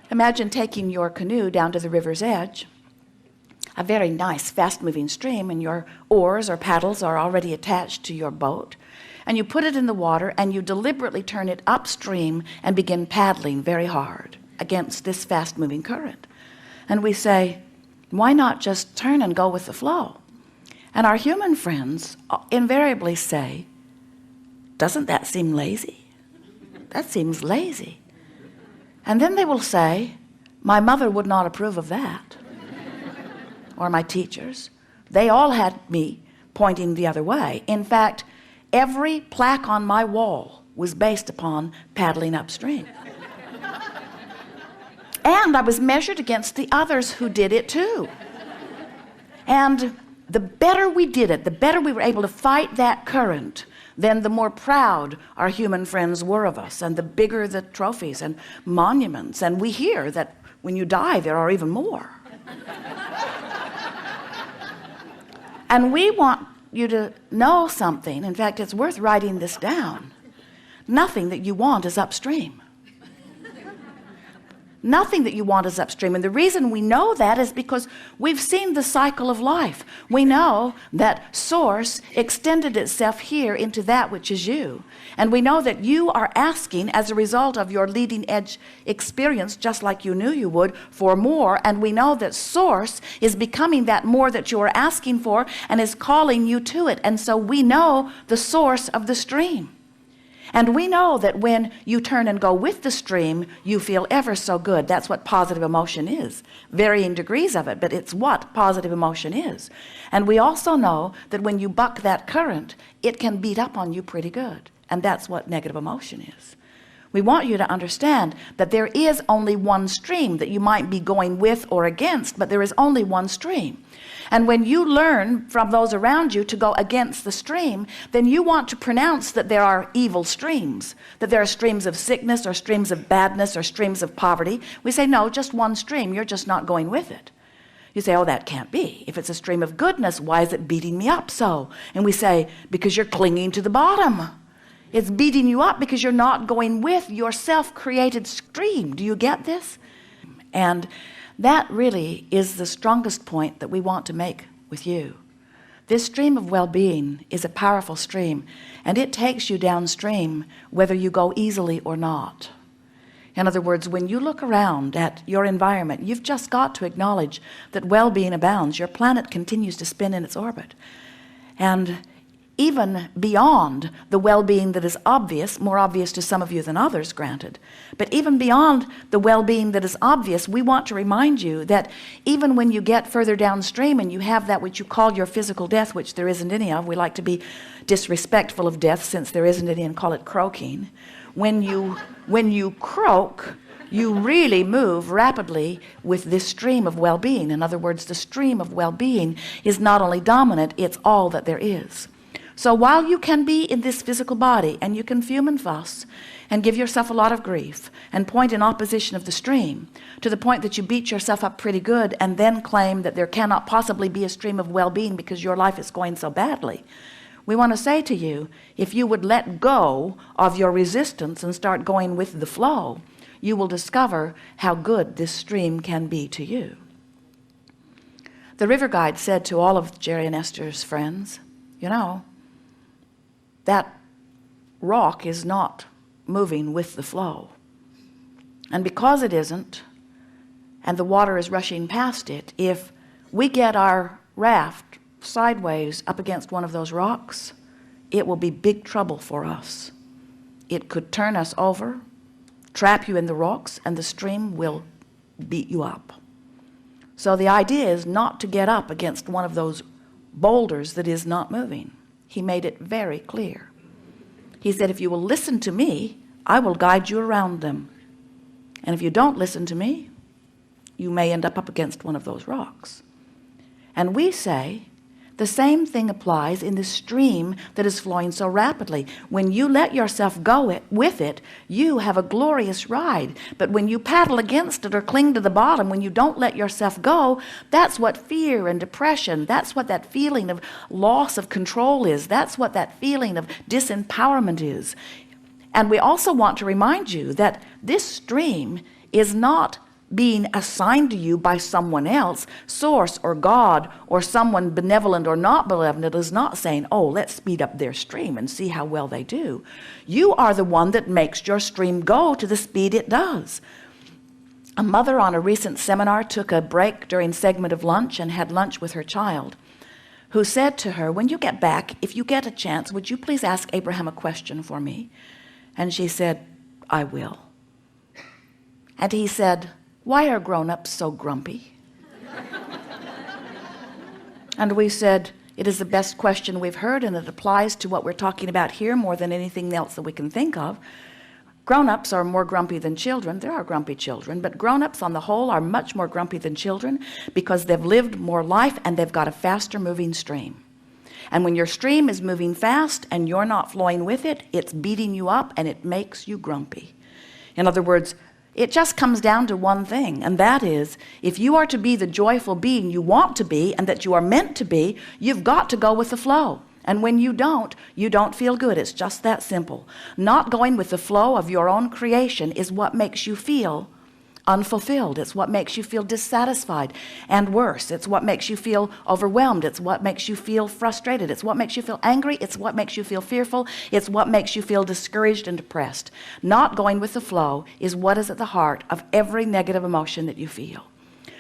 Imagine taking your canoe down to the river's edge, a very nice fast-moving stream, and your oars or paddles are already attached to your boat, and you put it in the water and you deliberately turn it upstream and begin paddling very hard against this fast-moving current. And we say, why not just turn and go with the flow? And our human friends invariably say, doesn't that seem lazy? That seems lazy. And then they will say, my mother would not approve of that. Or my teachers. They all had me pointing the other way. In fact, every plaque on my wall was based upon paddling upstream. And I was measured against the others who did it too. And the better we did it, the better we were able to fight that current, then the more proud our human friends were of us, and the bigger the trophies and monuments. And we hear that when you die, there are even more. And we want you to know something. In fact, it's worth writing this down. Nothing that you want is upstream. Nothing that you want is upstream. And the reason we know that is because we've seen the cycle of life. We know that source extended itself here into that which is you. And we know that you are asking, as a result of your leading edge experience, just like you knew you would, for more. And we know that source is becoming that more that you are asking for and is calling you to it. And so we know the source of the stream. And we know that when you turn and go with the stream, you feel ever so good. That's what positive emotion is. Varying degrees of it, but it's what positive emotion is. And we also know that when you buck that current, it can beat up on you pretty good. And that's what negative emotion is. We want you to understand that there is only one stream that you might be going with or against, but there is only one stream. And when you learn from those around you to go against the stream, then you want to pronounce that there are evil streams, that there are streams of sickness or streams of badness or streams of poverty. We say, no, just one stream. You're just not going with it. You say, oh, that can't be. If it's a stream of goodness, why is it beating me up so? And we say, because you're clinging to the bottom. It's beating you up because you're not going with your self-created stream. Do you get this? And that really is the strongest point that we want to make with you. This stream of well-being is a powerful stream, and it takes you downstream whether you go easily or not. In other words, when you look around at your environment, you've just got to acknowledge that well-being abounds. Your planet continues to spin in its orbit. And even beyond the well-being that is obvious, more obvious to some of you than others, granted, but even beyond the well-being that is obvious, we want to remind you that even when you get further downstream and you have that which you call your physical death, which there isn't any of, we like to be disrespectful of death since there isn't any and call it croaking. When you croak, you really move rapidly with this stream of well-being. In other words, the stream of well-being is not only dominant, it's all that there is. So while you can be in this physical body and you can fume and fuss and give yourself a lot of grief and point in opposition of the stream to the point that you beat yourself up pretty good and then claim that there cannot possibly be a stream of well-being because your life is going so badly, we want to say to you, if you would let go of your resistance and start going with the flow, you will discover how good this stream can be to you. The river guide said to all of Jerry and Esther's friends, you know, that rock is not moving with the flow. And because it isn't, and the water is rushing past it, if we get our raft sideways up against one of those rocks, it will be big trouble for us. It could turn us over, trap you in the rocks, and the stream will beat you up. So the idea is not to get up against one of those boulders that is not moving. He made it very clear. He said, if you will listen to me, I will guide you around them. And if you don't listen to me, you may end up against one of those rocks. And we say, the same thing applies in the stream that is flowing so rapidly. When you let yourself go with it, you have a glorious ride. But when you paddle against it or cling to the bottom, when you don't let yourself go, that's what fear and depression, that's what that feeling of loss of control is. That's what that feeling of disempowerment is. And we also want to remind you that this stream is not being assigned to you by someone else, source or God or someone benevolent or not benevolent, is not saying, oh, let's speed up their stream and see how well they do. You are the one that makes your stream go to the speed it does. A mother on a recent seminar took a break during segment of lunch and had lunch with her child, who said to her, when you get back, if you get a chance, would you please ask Abraham a question for me? And she said, I will. And he said, why are grown-ups so grumpy? And we said, it is the best question we've heard, and it applies to what we're talking about here more than anything else that we can think of. Grown-ups are more grumpy than children. There are grumpy children, but grown-ups on the whole are much more grumpy than children because they've lived more life and they've got a faster moving stream. And when your stream is moving fast and you're not flowing with it, it's beating you up and it makes you grumpy. In other words, it just comes down to one thing, and that is, if you are to be the joyful being you want to be and that you are meant to be, you've got to go with the flow. And when you don't feel good. It's just that simple. Not going with the flow of your own creation is what makes you feel unfulfilled. It's what makes you feel dissatisfied, and worse, it's what makes you feel overwhelmed. It's what makes you feel frustrated. It's what makes you feel angry. It's what makes you feel fearful. It's what makes you feel discouraged and depressed. Not going with the flow is what is at the heart of every negative emotion that you feel.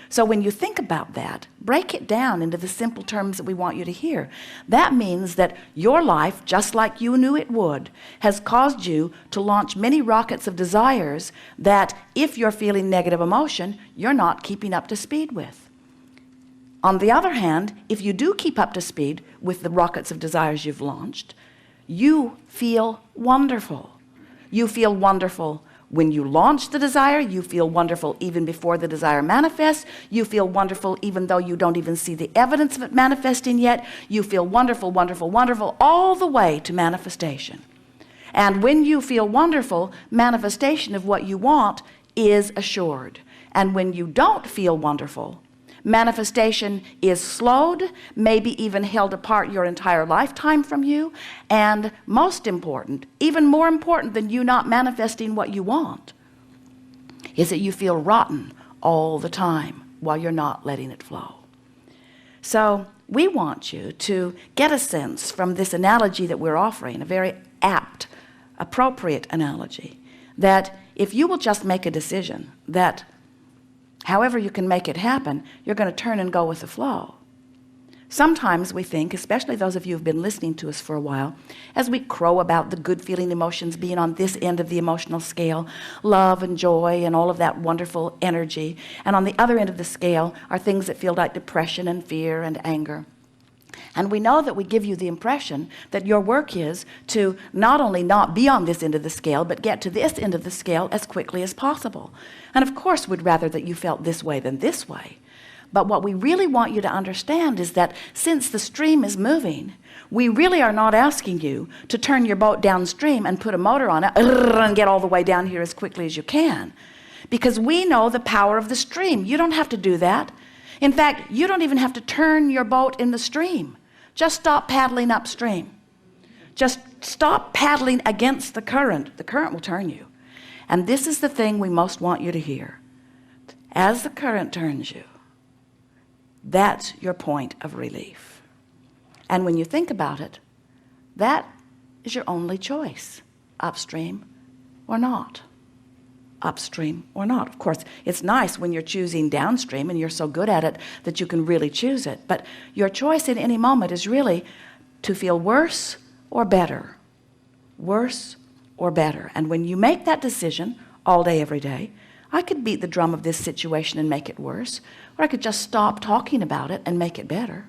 So when you think about that, break it down into the simple terms that we want you to hear. That means that your life, just like you knew it would, has caused you to launch many rockets of desires that, if you're feeling negative emotion, you're not keeping up to speed with. On the other hand, if you do keep up to speed with the rockets of desires you've launched, you feel wonderful. You feel wonderful when you launch the desire. You feel wonderful even before the desire manifests. You feel wonderful even though you don't even see the evidence of it manifesting yet. You feel wonderful, wonderful, wonderful all the way to manifestation. And when you feel wonderful, manifestation of what you want is assured. And when you don't feel wonderful, manifestation is slowed, maybe even held apart your entire lifetime from you. And most important, even more important than you not manifesting what you want, is that you feel rotten all the time while you're not letting it flow. So we want you to get a sense from this analogy that we're offering, a very apt, appropriate analogy, that if you will just make a decision that however you can make it happen, you're going to turn and go with the flow. Sometimes we think, especially those of you who've been listening to us for a while, as we crow about the good feeling emotions being on this end of the emotional scale, love and joy and all of that wonderful energy, and on the other end of the scale are things that feel like depression and fear and anger. And we know that we give you the impression that your work is to not only not be on this end of the scale, but get to this end of the scale as quickly as possible. And of course, we'd rather that you felt this way than this way. But what we really want you to understand is that since the stream is moving, we really are not asking you to turn your boat downstream and put a motor on it and get all the way down here as quickly as you can. Because we know the power of the stream. You don't have to do that. In fact, you don't even have to turn your boat in the stream. Just stop paddling upstream. Just stop paddling against the current. The current will turn you. And this is the thing we most want you to hear. As the current turns you, that's your point of relief. And when you think about it, that is your only choice, upstream or not. Upstream or not. Of course, it's nice when you're choosing downstream and you're so good at it that you can really choose it. But your choice in any moment is really to feel worse or better. Worse or better. And when you make that decision all day, every day, I could beat the drum of this situation and make it worse, or I could just stop talking about it and make it better.